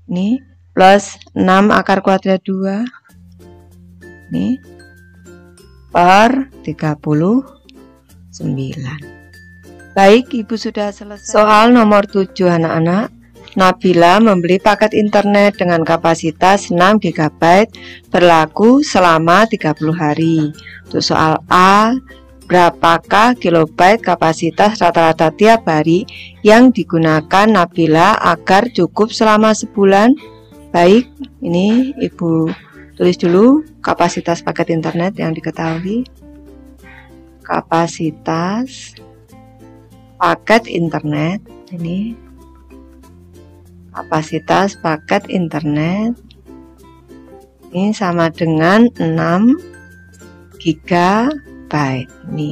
ini plus 6 akar kuadrat 2 nih per 39. Baik, Ibu sudah selesai. Soal nomor 7 anak-anak. Nabila membeli paket internet dengan kapasitas 6 GB berlaku selama 30 hari. Untuk soal A, berapakah kilobyte kapasitas rata-rata tiap hari yang digunakan Nabila agar cukup selama sebulan? Baik, ini Ibu tulis dulu kapasitas paket internet yang diketahui. Kapasitas paket internet ini kapasitas paket internet ini sama dengan 6 GB. Ini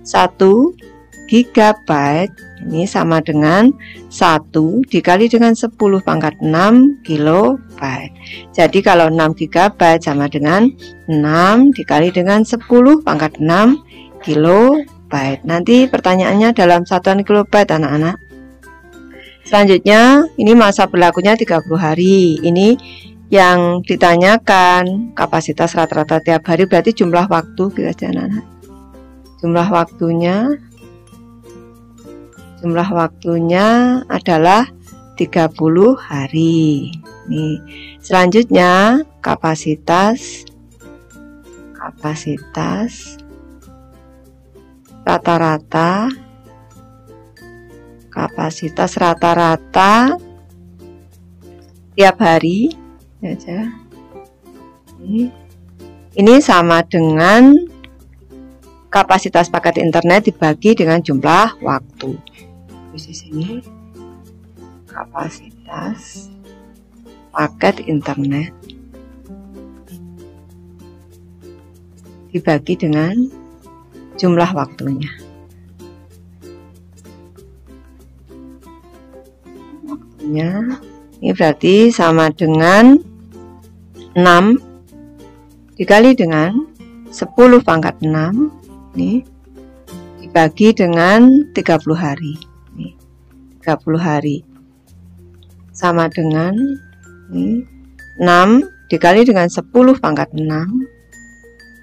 1 GB ini sama dengan 1 dikali dengan 10 pangkat 6 KB. Jadi kalau 6 GB sama dengan 6 dikali dengan 10 pangkat 6 KB. Nanti pertanyaannya dalam satuan kilobyte anak-anak. Selanjutnya ini masa berlakunya 30 hari. Ini yang ditanyakan kapasitas rata-rata tiap hari, berarti jumlah waktu kita anak-anak. Jumlah waktunya adalah 30 hari. Nih, selanjutnya kapasitas rata-rata tiap hari aja. Ini sama dengan kapasitas paket internet dibagi dengan jumlah waktu. Di sini kapasitas paket internet dibagi dengan jumlah waktunya. Ini berarti sama dengan 6 dikali dengan 10 pangkat 6 nih, dibagi dengan 30 hari. Nih, 30 hari sama dengan nih, 6 dikali dengan 10 pangkat 6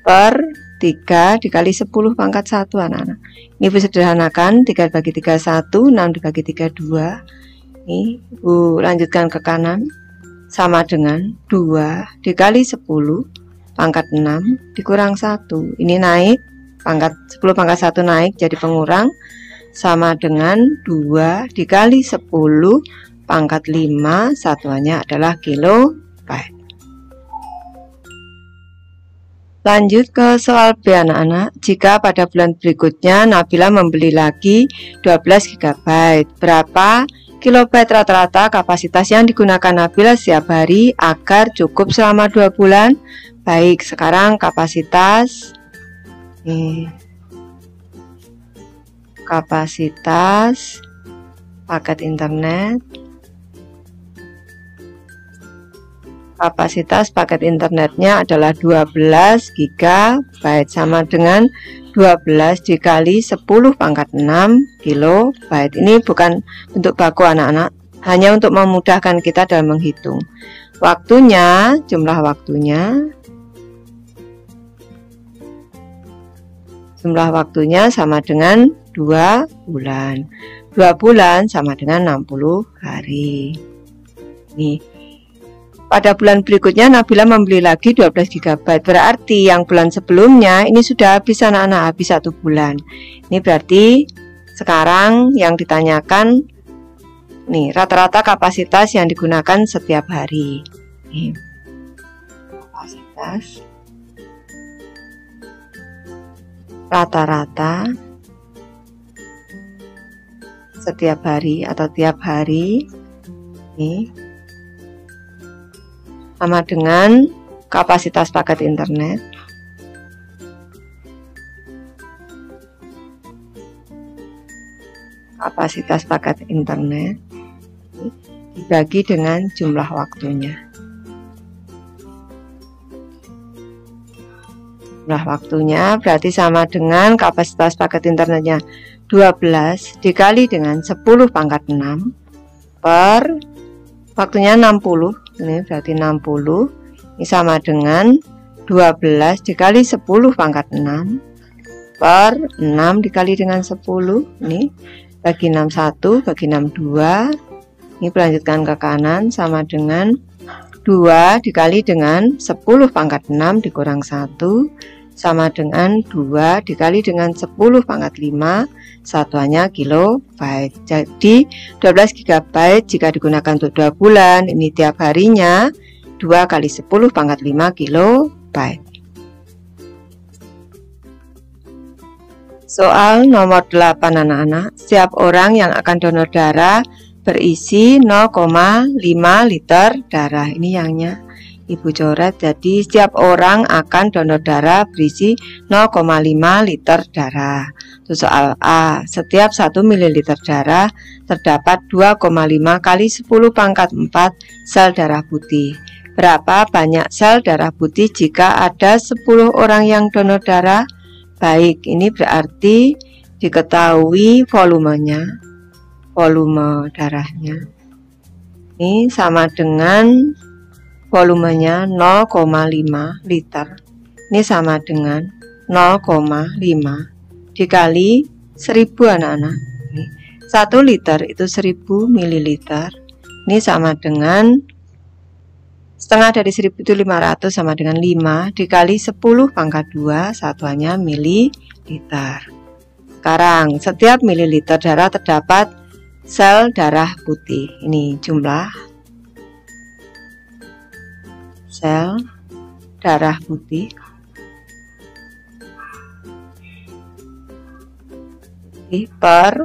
per 3 dikali 10 pangkat 1 anak-anak. Ini Ibu sederhanakan, 3 dibagi 3 1, 6 dibagi 3 2. Ini Ibu lanjutkan ke kanan, sama dengan 2 dikali 10 pangkat 6 dikurang 1. Ini naik, 10 pangkat 1 naik jadi pengurang, sama dengan 2 dikali 10 pangkat 5, satuannya adalah kilobyte. Lanjut ke soal B anak-anak. Jika pada bulan berikutnya Nabila membeli lagi 12 GB, berapa kilobyte rata-rata kapasitas yang digunakan Nabila setiap hari agar cukup selama 2 bulan? Baik, sekarang kapasitas paket internet. Kapasitas paket internetnya adalah 12 GB, sama dengan 12 dikali 10 pangkat 6 kilobyte. Ini bukan bentuk baku anak-anak, hanya untuk memudahkan kita dalam menghitung. Waktunya, jumlah waktunya sama dengan 2 bulan. 2 bulan sama dengan 60 hari. Nih, pada bulan berikutnya Nabila membeli lagi 12 GB. Berarti yang bulan sebelumnya ini sudah habis anak-anak, habis 1 bulan. Ini berarti sekarang yang ditanyakan nih rata-rata kapasitas yang digunakan setiap hari. Nih, kapasitas rata-rata setiap hari atau tiap hari nih, sama dengan kapasitas paket internet dibagi dengan jumlah waktunya. Jumlah waktunya berarti sama dengan kapasitas paket internetnya 12 dikali dengan 10 pangkat 6 per waktunya 60. Ini berarti 60. Ini sama dengan 12 dikali 10 pangkat 6 per 6 dikali dengan 10. Ini bagi 6 1, bagi 6 2. Ini melanjutkan ke kanan, sama dengan 2 dikali dengan 10 pangkat 6 dikurang 1, sama dengan 2 dikali dengan 10 pangkat 5, satuannya kilobyte. Jadi 12 GB jika digunakan untuk 2 bulan, ini tiap harinya 2 kali 10 pangkat 5 kilobyte. Soal nomor 8 anak-anak. Setiap orang yang akan donor darah berisi 0,5 liter darah. Ini yangnya Ibu coret. Jadi setiap orang akan donor darah berisi 0,5 liter darah. Itu soal A. Setiap 1 ml darah terdapat 2,5 kali 10 pangkat 4 sel darah putih. Berapa banyak sel darah putih jika ada 10 orang yang donor darah? Baik, ini berarti diketahui volumenya. volume darahnya. Ini sama dengan volumenya 0,5 liter. Ini sama dengan 0,5 dikali 1000 anak-anak. 1 liter itu 1000 ml. Ini sama dengan setengah dari 1000 itu 500, sama dengan 5 dikali 10 pangkat 2 satuannya mililiter. Sekarang setiap mililiter darah terdapat sel darah putih. Ini jumlah sel darah putih per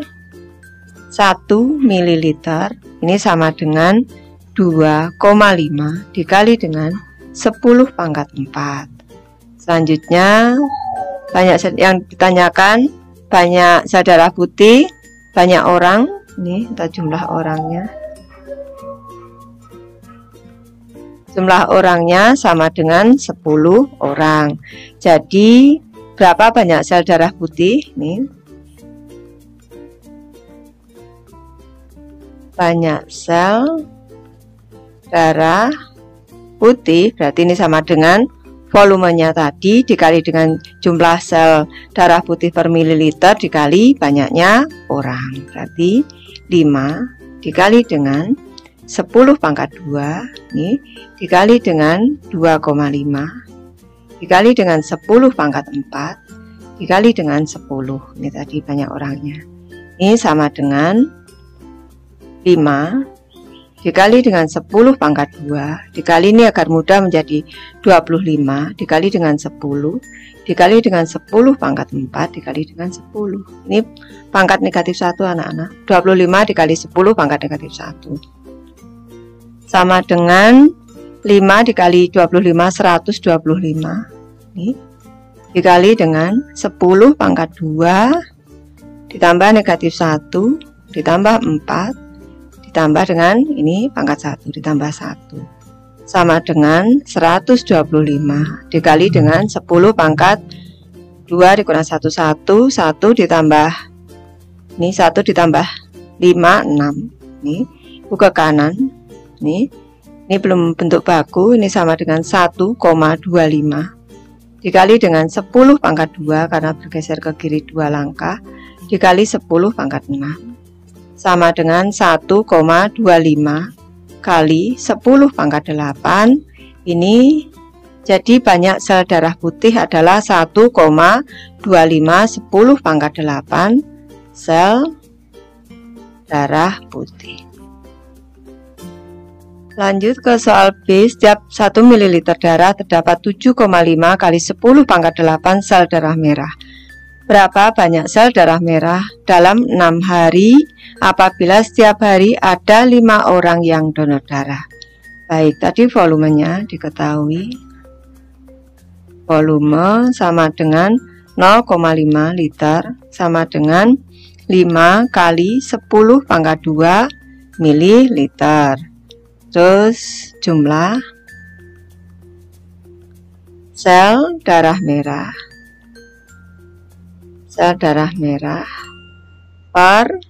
1 mililiter. Ini sama dengan 2,5 dikali dengan 10 pangkat 4. Selanjutnya banyak yang ditanyakan, banyak sel darah putih, banyak orang. Ini kita jumlah orangnya. Jumlah orangnya sama dengan 10 orang. Jadi berapa banyak sel darah putih? Nih, banyak sel darah putih berarti ini sama dengan volumenya tadi dikali dengan jumlah sel darah putih per mililiter dikali banyaknya orang. Berarti 5 dikali dengan 10 pangkat 2 nih, dikali dengan 2,5 dikali dengan 10 pangkat 4 dikali dengan 10. Ini tadi banyak orangnya. Ini sama dengan 5 dikali dengan 10 pangkat 2 dikali, ini agar mudah menjadi 25 dikali dengan 10 dikali dengan 10 pangkat 4 dikali dengan 10. Ini pangkat negatif 1 anak-anak. 25 dikali 10 pangkat negatif 1 sama dengan 5 dikali 25 125. Ini dikali dengan 10 pangkat 2 ditambah negatif 1 ditambah 4 ditambah dengan ini pangkat 1 ditambah 1 sama dengan 125 dikali dengan 10 pangkat 2 dikurang 1 ditambah ini 1 ditambah 5 6. Ini buka kanan. Ini belum bentuk baku. Ini sama dengan 1,25 dikali dengan 10 pangkat 2 karena bergeser ke kiri 2 langkah dikali 10 pangkat 6 sama dengan 1,25 kali 10 pangkat 8. Ini jadi banyak sel darah putih adalah 1,25 10 pangkat 8 sel darah putih. Lanjut ke soal B. Setiap 1 ml darah terdapat 7,5 kali 10 pangkat 8 sel darah merah. Berapa banyak sel darah merah dalam 6 hari apabila setiap hari ada 5 orang yang donor darah? Baik, tadi volumenya diketahui. Volume sama dengan 0,5 liter sama dengan 5 kali 10 pangkat 2 mililiter. Terus jumlah sel darah merah. Sel darah merah per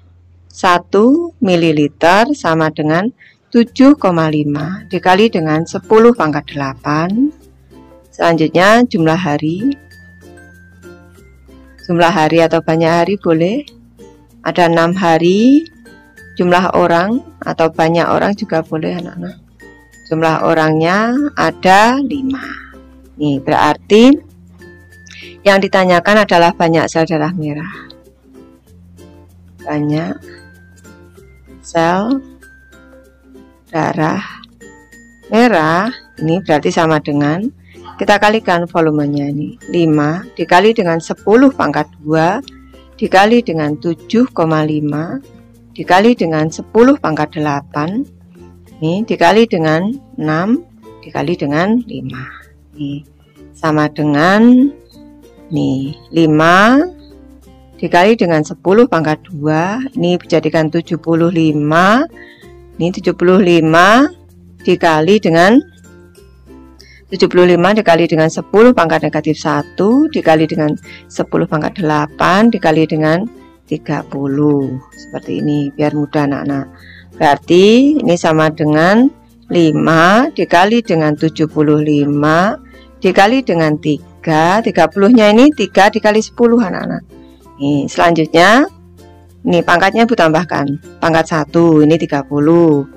1 mililiter sama dengan 7,5 dikali dengan 10 pangkat 8. Selanjutnya jumlah hari. Jumlah hari atau banyak hari boleh. Ada 6 hari. Jumlah orang atau banyak orang juga boleh anak-anak. Jumlah orangnya ada 5. Nih berarti yang ditanyakan adalah banyak sel darah merah. Banyak sel darah merah ini berarti sama dengan, kita kalikan volumenya ini 5 dikali dengan 10 pangkat 2 dikali dengan 7,5 dikali dengan 10 pangkat 8 ini dikali dengan 6 dikali dengan 5. Ini sama dengan nih 5 dikali dengan 10 pangkat 2 ini dijadikan 75. Ini 75 dikali dengan 75 dikali dengan 10 pangkat negatif 1 dikali dengan 10 pangkat 8 dikali dengan 30. Seperti ini biar mudah anak-anak. Berarti ini sama dengan 5 dikali dengan 75 dikali dengan 3. 30-nya ini 3 dikali 10 anak-anak. Nih, selanjutnya ini pangkatnya Bu tambahkan. Pangkat 1 ini 30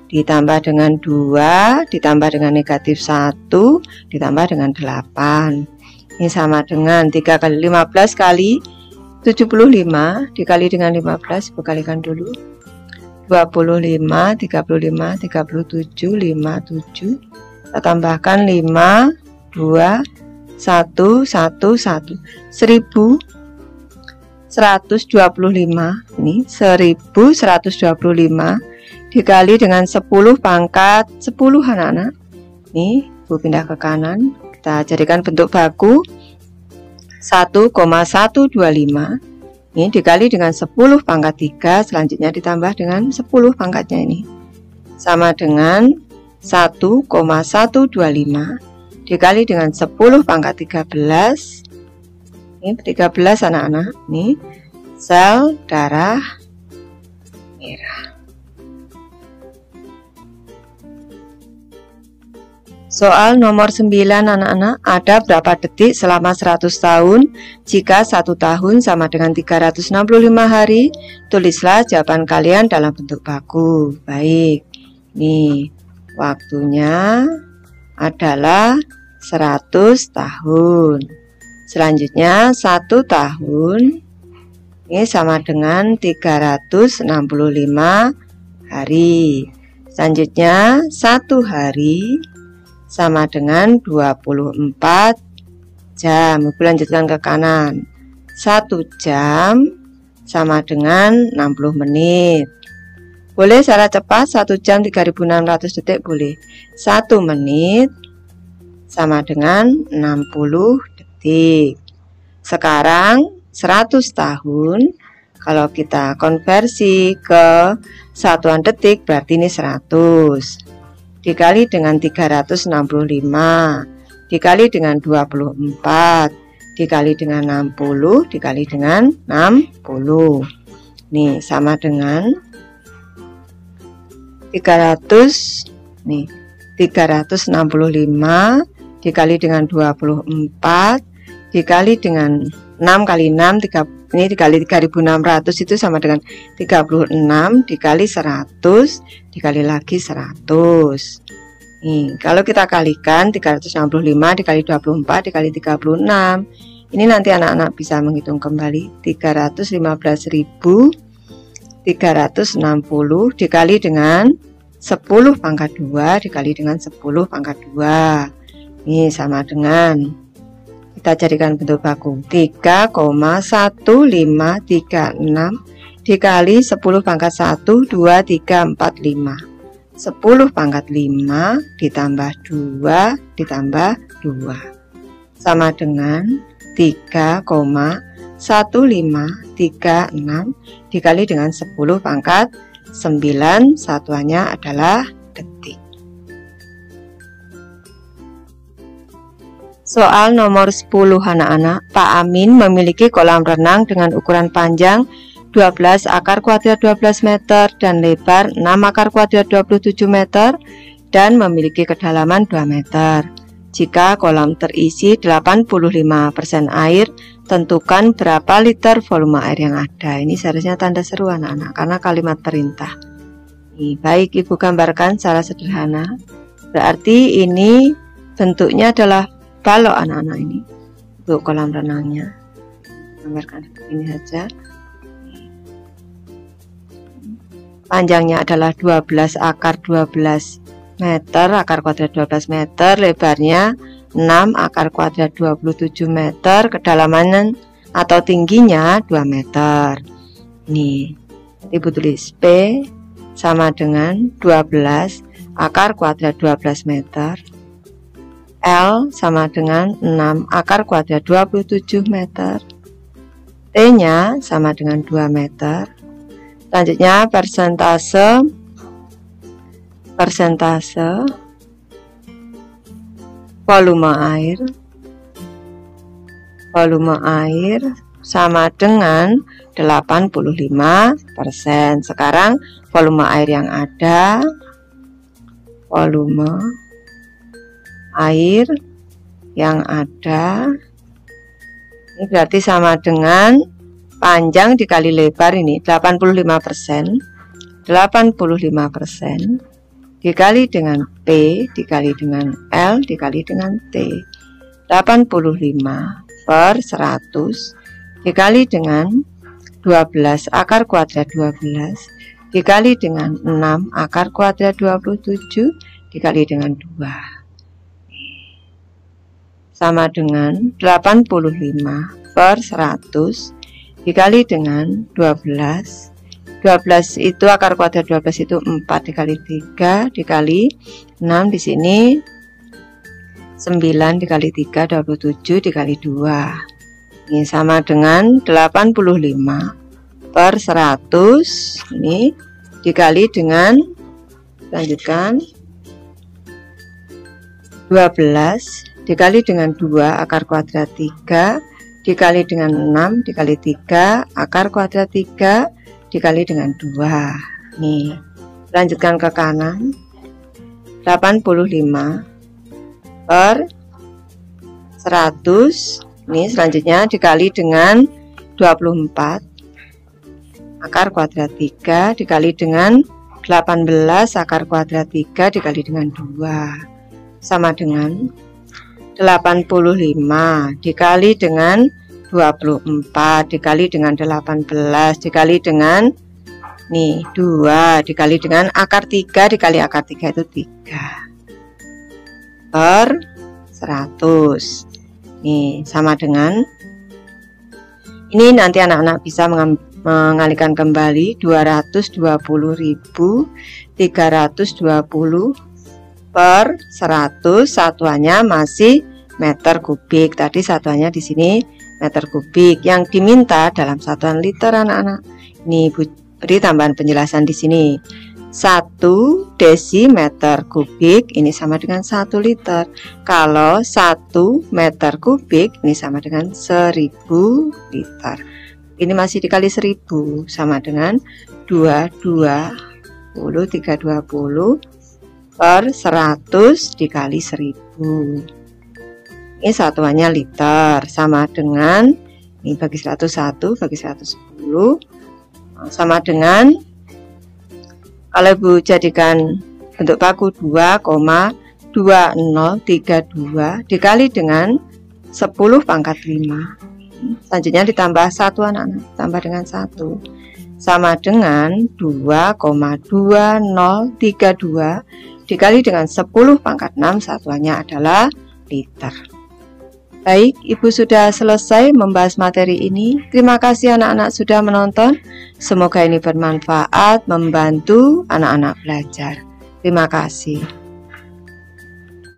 ditambah dengan 2 ditambah dengan negatif 1 ditambah dengan 8. Ini sama dengan 3 kali 15 kali 75 dikali dengan 15, Bu kalikan dulu. 25, 35, 37, 57. Kita tambahkan 5, 2, 1, 1, 1. 1125. Ini 1125 dikali dengan 10 pangkat 10 anak-anak. Nih, Bu pindah ke kanan. Kita jadikan bentuk baku 1,125. Ini dikali dengan 10 pangkat 3, selanjutnya ditambah dengan 10 pangkatnya ini. Sama dengan 1,125 dikali dengan 10 pangkat 13. Ini 13 anak-anak. Ini sel darah merah. Soal nomor 9 anak-anak, ada berapa detik selama 100 tahun? Jika 1 tahun sama dengan 365 hari, tulislah jawaban kalian dalam bentuk baku. Baik, nih waktunya adalah 100 tahun. Selanjutnya 1 tahun ini sama dengan 365 hari. Selanjutnya 1 hari sama dengan 24 jam. Ibu lanjutkan ke kanan. 1 jam sama dengan 60 menit. Boleh secara cepat 1 jam 3600 detik boleh. 1 menit sama dengan 60 detik. Sekarang 100 tahun kalau kita konversi ke satuan detik berarti ini 100 dikali dengan 365 dikali dengan 24 dikali dengan 60 dikali dengan 60. Nih sama dengan 300 nih 365 dikali dengan 24 dikali dengan 6 kali 6 ini dikali 3600 itu sama dengan 36 dikali 100 dikali lagi 100. Nih, kalau kita kalikan 365 dikali 24 dikali 36. Ini nanti anak-anak bisa menghitung kembali 315.360 dikali dengan 10 pangkat 2 dikali dengan 10 pangkat 2. Ini sama dengan kita jadikan bentuk baku 3,1536 dikali 10 pangkat 1 2 3 4 5. 10 pangkat 5 ditambah 2 ditambah 2 sama dengan 3,1536 dikali dengan 10 pangkat 9, satuannya adalah detik. Soal nomor 10 anak-anak, Pak Amin memiliki kolam renang dengan ukuran panjang 12 akar kuadrat 12 meter dan lebar 6 akar kuadrat 27 meter dan memiliki kedalaman 2 meter. Jika kolam terisi 85% air, tentukan berapa liter volume air yang ada. Ini seharusnya tanda seru anak-anak karena kalimat perintah. Baik, Ibu gambarkan secara sederhana. Berarti ini bentuknya adalah balok anak-anak ini untuk kolam renangnya. Gambarkan seperti ini saja. Panjangnya adalah 12 akar 12 meter, akar kuadrat 12 meter, lebarnya 6 akar kuadrat 27 meter, kedalaman atau tingginya 2 meter. Nih, Ibu tulis P sama dengan 12 akar kuadrat 12 meter. L sama dengan 6 akar kuadrat 27 meter. T-nya sama dengan 2 meter. Selanjutnya persentase volume air sama dengan 85%. Sekarang volume air yang ada, ini berarti sama dengan panjang dikali lebar, ini 85%. 85% dikali dengan P dikali dengan L dikali dengan T. 85 per 100 dikali dengan 12 akar kuadrat 12 dikali dengan 6 akar kuadrat 27 dikali dengan 2 sama dengan 85 per 100 dikali dengan 12. 12 itu akar kuadrat 12 itu 4 dikali 3 dikali 6, di sini 9 dikali 3 27 dikali 2. Ini sama dengan 85 per 100 ini dikali dengan, lanjutkan, 12 dikali dengan 2 akar kuadrat 3 dikali dengan 6 dikali 3 akar kuadrat 3 dikali dengan 2. Nih, lanjutkan ke kanan. 85 per 100. Ini selanjutnya dikali dengan 24 akar kuadrat 3 dikali dengan 18 akar kuadrat 3 dikali dengan 2 sama dengan 85 dikali dengan 24 dikali dengan 18 dikali dengan 2 dikali dengan akar 3 dikali akar 3 itu 3 per 100. Nih sama dengan, ini nanti anak-anak bisa mengalihkan kembali 220.320 per 100, satuannya masih meter kubik. Tadi satuannya di sini meter kubik, yang diminta dalam satuan liter anak-anak. Ini beri tambahan penjelasan di sini. 1 desimeter kubik ini sama dengan 1 liter. Kalau 1 meter kubik ini sama dengan 1000 liter. Ini masih dikali 1000 sama dengan 320 per 100 dikali 1000. Ini satuannya liter, sama dengan, ini bagi 101 bagi 110 sama dengan, kalau Ibu jadikan bentuk baku 2,2032 dikali dengan 10 pangkat 5. Selanjutnya ditambah 1 anak-anak, tambah dengan 1 sama dengan 2,2032 dikali dengan 10 pangkat 6, satuannya adalah liter. Baik, Ibu sudah selesai membahas materi ini. Terima kasih anak-anak sudah menonton. Semoga ini bermanfaat, membantu anak-anak belajar. Terima kasih.